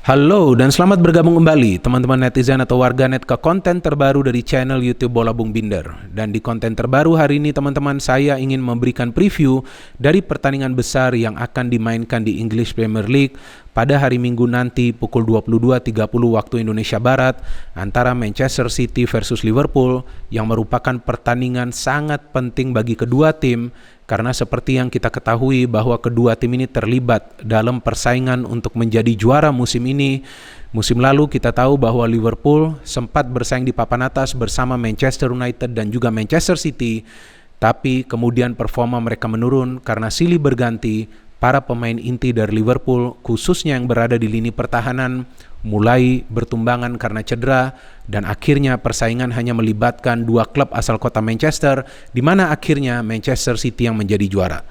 Halo dan selamat bergabung kembali teman-teman netizen atau warganet ke konten terbaru dari channel YouTube Bola Bung Binder. Dan di konten terbaru hari ini teman-teman, saya ingin memberikan preview dari pertandingan besar yang akan dimainkan di English Premier League pada hari Minggu nanti pukul 22.30 waktu Indonesia Barat antara Manchester City versus Liverpool, yang merupakan pertandingan sangat penting bagi kedua tim. Karena seperti yang kita ketahui bahwa kedua tim ini terlibat dalam persaingan untuk menjadi juara musim ini. Musim lalu kita tahu bahwa Liverpool sempat bersaing di papan atas bersama Manchester United dan juga Manchester City. Tapi kemudian performa mereka menurun karena silih berganti. Para pemain inti dari Liverpool, khususnya yang berada di lini pertahanan, mulai bertumbangan karena cedera, dan akhirnya persaingan hanya melibatkan dua klub asal kota Manchester, di mana akhirnya Manchester City yang menjadi juara.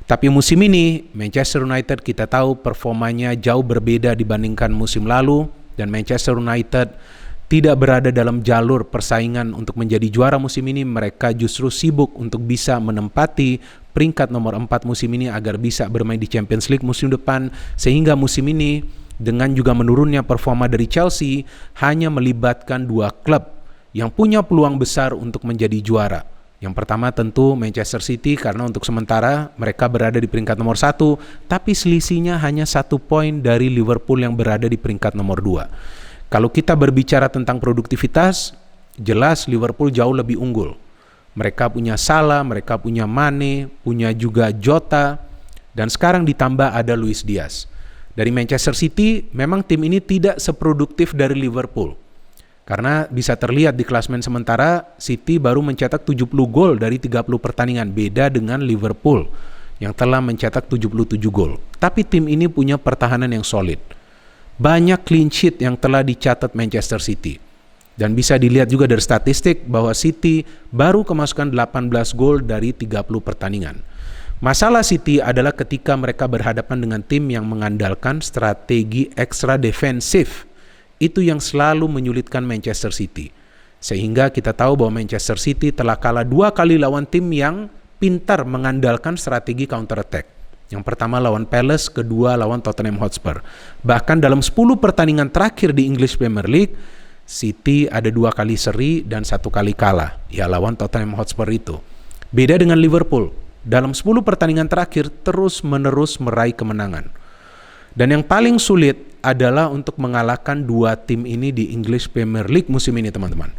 Tapi musim ini Manchester United kita tahu performanya jauh berbeda dibandingkan musim lalu, dan Manchester United tidak berada dalam jalur persaingan untuk menjadi juara musim ini. Mereka justru sibuk untuk bisa menempati peringkat nomor 4 musim ini agar bisa bermain di Champions League musim depan, sehingga musim ini dengan juga menurunnya performa dari Chelsea hanya melibatkan dua klub yang punya peluang besar untuk menjadi juara. Yang pertama tentu Manchester City, karena untuk sementara mereka berada di peringkat nomor 1, tapi selisihnya hanya 1 poin dari Liverpool yang berada di peringkat nomor 2. Kalau kita berbicara tentang produktivitas, jelas Liverpool jauh lebih unggul. Mereka punya Salah, mereka punya Mane, punya juga Jota, dan sekarang ditambah ada Luis Diaz. Dari Manchester City, memang tim ini tidak seproduktif dari Liverpool. Karena bisa terlihat di klasemen sementara, City baru mencetak 70 gol dari 30 pertandingan, beda dengan Liverpool yang telah mencetak 77 gol. Tapi tim ini punya pertahanan yang solid. Banyak clean sheet yang telah dicatat Manchester City. Dan bisa dilihat juga dari statistik bahwa City baru kemasukan 18 gol dari 30 pertandingan. Masalah City adalah ketika mereka berhadapan dengan tim yang mengandalkan strategi ekstra defensif. Itu yang selalu menyulitkan Manchester City. Sehingga kita tahu bahwa Manchester City telah kalah 2 kali lawan tim yang pintar mengandalkan strategi counter attack. Yang pertama lawan Palace, kedua lawan Tottenham Hotspur. Bahkan dalam 10 pertandingan terakhir di English Premier League, City ada 2 kali seri dan 1 kali kalah, ya lawan Tottenham Hotspur itu. Beda dengan Liverpool, dalam 10 pertandingan terakhir terus-menerus meraih kemenangan. Dan yang paling sulit adalah untuk mengalahkan 2 tim ini di English Premier League musim ini, teman-teman.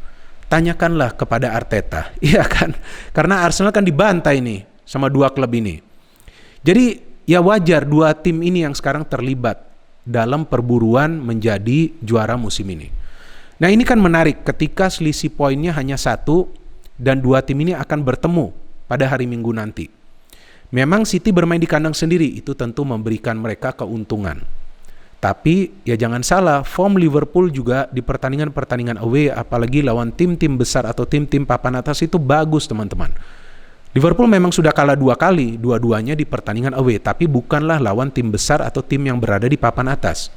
Tanyakanlah kepada Arteta, iya kan? Karena Arsenal kan dibantai nih sama 2 klub ini. Jadi ya wajar 2 tim ini yang sekarang terlibat dalam perburuan menjadi juara musim ini. Nah ini kan menarik ketika selisih poinnya hanya 1 dan 2 tim ini akan bertemu pada hari Minggu nanti. Memang City bermain di kandang sendiri, itu tentu memberikan mereka keuntungan. Tapi ya jangan salah, form Liverpool juga di pertandingan-pertandingan away, apalagi lawan tim-tim besar atau tim-tim papan atas itu bagus, teman-teman. Liverpool memang sudah kalah 2 kali, dua-duanya di pertandingan away, tapi bukanlah lawan tim besar atau tim yang berada di papan atas.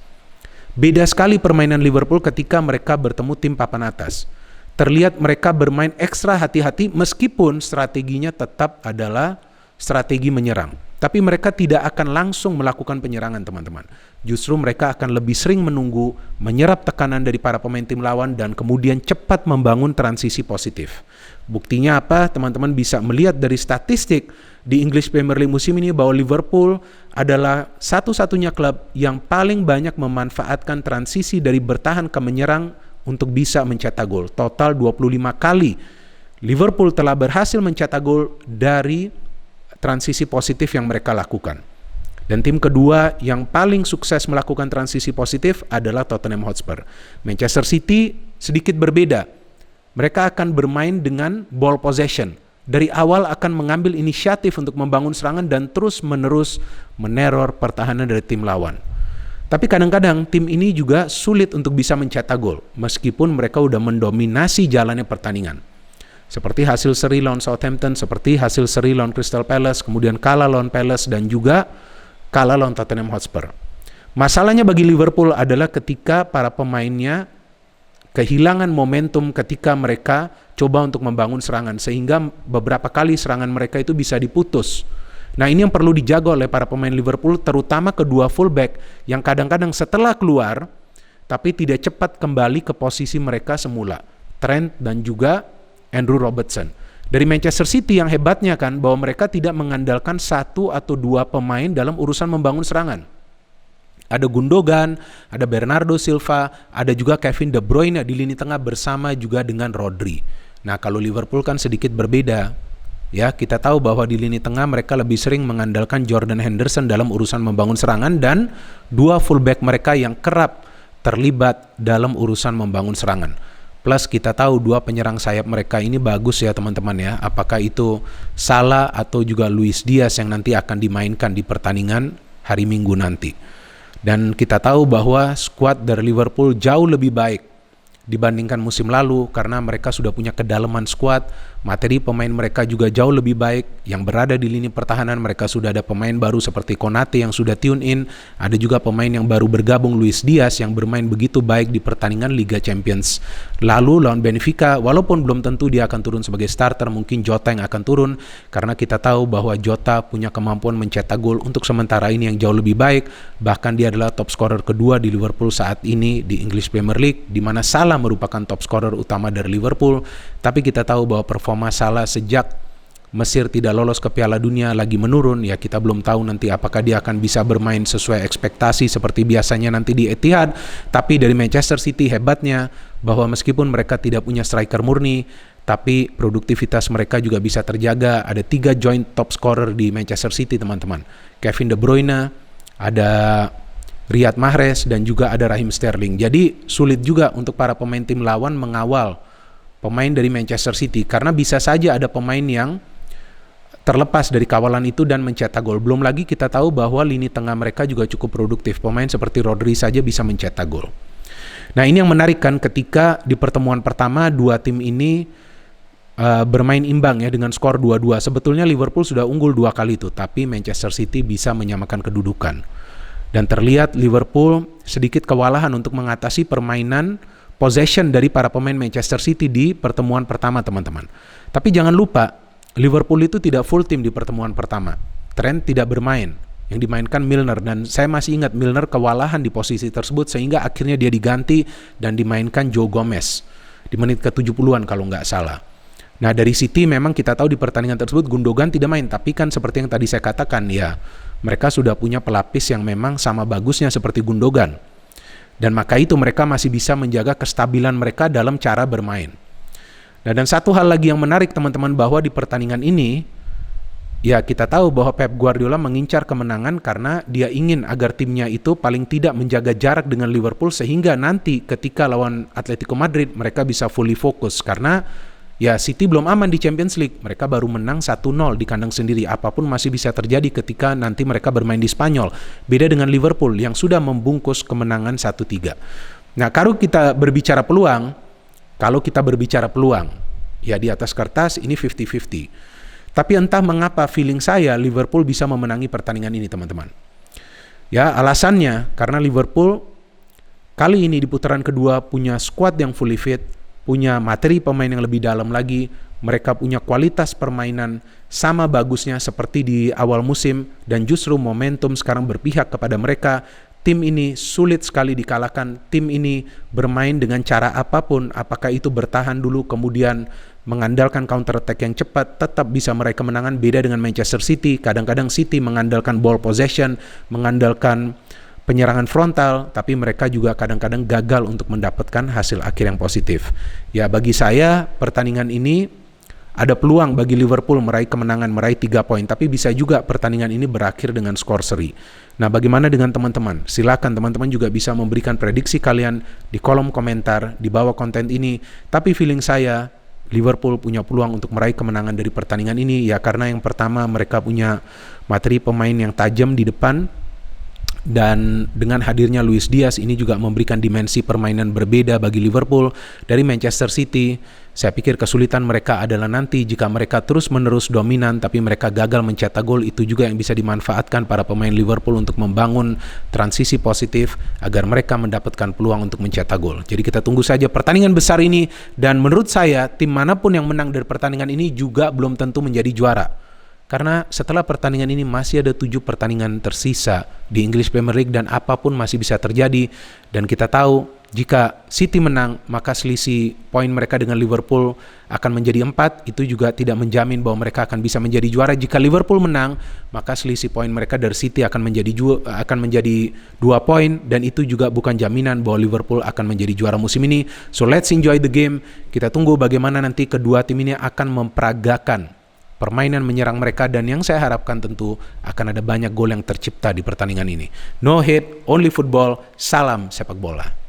Beda sekali permainan Liverpool ketika mereka bertemu tim papan atas. Terlihat mereka bermain ekstra hati-hati meskipun strateginya tetap adalah strategi menyerang. Tapi mereka tidak akan langsung melakukan penyerangan, teman-teman. Justru mereka akan lebih sering menunggu, menyerap tekanan dari para pemain tim lawan dan kemudian cepat membangun transisi positif. Buktinya apa? Teman-teman bisa melihat dari statistik di English Premier League musim ini bahwa Liverpool adalah satu-satunya klub yang paling banyak memanfaatkan transisi dari bertahan ke menyerang untuk bisa mencetak gol. Total 25 kali Liverpool telah berhasil mencetak gol dari transisi positif yang mereka lakukan. Dan tim kedua yang paling sukses melakukan transisi positif adalah Tottenham Hotspur. Manchester City sedikit berbeda. Mereka akan bermain dengan ball possession. Dari awal akan mengambil inisiatif untuk membangun serangan dan terus-menerus meneror pertahanan dari tim lawan. Tapi kadang-kadang tim ini juga sulit untuk bisa mencetak gol, meskipun mereka udah mendominasi jalannya pertandingan. Seperti hasil seri lawan Southampton, seperti hasil seri lawan Crystal Palace, kemudian kalah lawan Palace dan juga kalah lawan Tottenham Hotspur. Masalahnya bagi Liverpool adalah ketika para pemainnya kehilangan momentum ketika mereka coba untuk membangun serangan, sehingga beberapa kali serangan mereka itu bisa diputus. Nah ini yang perlu dijaga oleh para pemain Liverpool, terutama kedua fullback yang kadang-kadang setelah keluar tapi tidak cepat kembali ke posisi mereka semula. Trent dan juga Andrew Robertson. Dari Manchester City yang hebatnya kan bahwa mereka tidak mengandalkan satu atau dua pemain dalam urusan membangun serangan. Ada Gundogan, ada Bernardo Silva, ada juga Kevin De Bruyne di lini tengah bersama juga dengan Rodri. Nah, kalau Liverpool kan sedikit berbeda. Ya, kita tahu bahwa di lini tengah mereka lebih sering mengandalkan Jordan Henderson dalam urusan membangun serangan dan dua fullback mereka yang kerap terlibat dalam urusan membangun serangan. Plus kita tahu dua penyerang sayap mereka ini bagus ya teman-teman ya. Apakah itu Salah atau juga Luis Diaz yang nanti akan dimainkan di pertandingan hari Minggu nanti. Dan kita tahu bahwa skuad dari Liverpool jauh lebih baik dibandingkan musim lalu karena mereka sudah punya kedalaman skuad, materi pemain mereka juga jauh lebih baik. Yang berada di lini pertahanan mereka sudah ada pemain baru seperti Konate yang sudah tune in, ada juga pemain yang baru bergabung Luis Diaz yang bermain begitu baik di pertandingan Liga Champions lalu lawan Benfica. Walaupun belum tentu dia akan turun sebagai starter, mungkin Jota yang akan turun karena kita tahu bahwa Jota punya kemampuan mencetak gol untuk sementara ini yang jauh lebih baik. Bahkan dia adalah top scorer kedua di Liverpool saat ini di English Premier League, di mana Salah merupakan top scorer utama dari Liverpool. Tapi kita tahu bahwa performa Salah sejak Mesir tidak lolos ke Piala Dunia lagi menurun. Ya, kita belum tahu nanti apakah dia akan bisa bermain sesuai ekspektasi seperti biasanya nanti di Etihad. Tapi dari Manchester City hebatnya bahwa meskipun mereka tidak punya striker murni, tapi produktivitas mereka juga bisa terjaga. Ada 3 joint top scorer di Manchester City teman-teman. Kevin De Bruyne, ada Riyad Mahrez, dan juga ada Raheem Sterling. Jadi sulit juga untuk para pemain tim lawan mengawal pemain dari Manchester City karena bisa saja ada pemain yang terlepas dari kawalan itu dan mencetak gol. Belum lagi kita tahu bahwa lini tengah mereka juga cukup produktif. Pemain seperti Rodri saja bisa mencetak gol. Nah, ini yang menarik kan ketika di pertemuan pertama dua tim ini bermain imbang ya dengan skor 2-2. Sebetulnya Liverpool sudah unggul 2 kali itu, tapi Manchester City bisa menyamakan kedudukan. Dan terlihat Liverpool sedikit kewalahan untuk mengatasi permainan possession dari para pemain Manchester City di pertemuan pertama teman-teman. Tapi jangan lupa, Liverpool itu tidak full tim di pertemuan pertama. Trent tidak bermain, yang dimainkan Milner. Dan saya masih ingat Milner kewalahan di posisi tersebut sehingga akhirnya dia diganti dan dimainkan Joe Gomez di menit ke-70-an kalau nggak salah. Nah, dari City memang kita tahu di pertandingan tersebut Gundogan tidak main, tapi kan seperti yang tadi saya katakan ya, mereka sudah punya pelapis yang memang sama bagusnya seperti Gundogan. Dan maka itu mereka masih bisa menjaga kestabilan mereka dalam cara bermain. Nah, dan satu hal lagi yang menarik teman-teman bahwa di pertandingan ini ya kita tahu bahwa Pep Guardiola mengincar kemenangan karena dia ingin agar timnya itu paling tidak menjaga jarak dengan Liverpool sehingga nanti ketika lawan Atletico Madrid mereka bisa fully fokus karena ya City belum aman di Champions League. Mereka baru menang 1-0 di kandang sendiri. Apapun masih bisa terjadi ketika nanti mereka bermain di Spanyol. Beda dengan Liverpool yang sudah membungkus kemenangan 1-3. Nah, kalau kita berbicara peluang, ya di atas kertas ini 50-50. Tapi entah mengapa feeling saya Liverpool bisa memenangi pertandingan ini teman-teman. Ya, alasannya karena Liverpool kali ini di putaran kedua punya skuad yang fully fit, punya materi pemain yang lebih dalam lagi, mereka punya kualitas permainan sama bagusnya seperti di awal musim dan justru momentum sekarang berpihak kepada mereka. Tim ini sulit sekali dikalahkan, tim ini bermain dengan cara apapun, apakah itu bertahan dulu kemudian mengandalkan counter attack yang cepat, tetap bisa meraih kemenangan. Beda dengan Manchester City, kadang-kadang City mengandalkan ball possession, mengandalkan penyerangan frontal, tapi mereka juga kadang-kadang gagal untuk mendapatkan hasil akhir yang positif. Ya, bagi saya pertandingan ini ada peluang bagi Liverpool meraih kemenangan, meraih 3 poin, tapi bisa juga pertandingan ini berakhir dengan skor seri. Nah, bagaimana dengan teman-teman? Silakan teman-teman juga bisa memberikan prediksi kalian di kolom komentar di bawah konten ini. Tapi feeling saya Liverpool punya peluang untuk meraih kemenangan dari pertandingan ini ya karena yang pertama mereka punya materi pemain yang tajam di depan. Dan dengan hadirnya Luis Diaz ini juga memberikan dimensi permainan berbeda bagi Liverpool dari Manchester City. Saya pikir kesulitan mereka adalah nanti jika mereka terus-menerus dominan tapi mereka gagal mencetak gol. Itu juga yang bisa dimanfaatkan para pemain Liverpool untuk membangun transisi positif agar mereka mendapatkan peluang untuk mencetak gol. Jadi kita tunggu saja pertandingan besar ini, dan menurut saya tim manapun yang menang dari pertandingan ini juga belum tentu menjadi juara. Karena setelah pertandingan ini masih ada 7 pertandingan tersisa di English Premier League dan apapun masih bisa terjadi. Dan kita tahu jika City menang, maka selisih poin mereka dengan Liverpool akan menjadi 4. Itu juga tidak menjamin bahwa mereka akan bisa menjadi juara. Jika Liverpool menang, maka selisih poin mereka dari City akan menjadi 2 poin, dan itu juga bukan jaminan bahwa Liverpool akan menjadi juara musim ini. So let's enjoy the game. Kita tunggu bagaimana nanti kedua tim ini akan memperagakan permainan menyerang mereka, dan yang saya harapkan tentu akan ada banyak gol yang tercipta di pertandingan ini. No hate, only football. Salam sepak bola.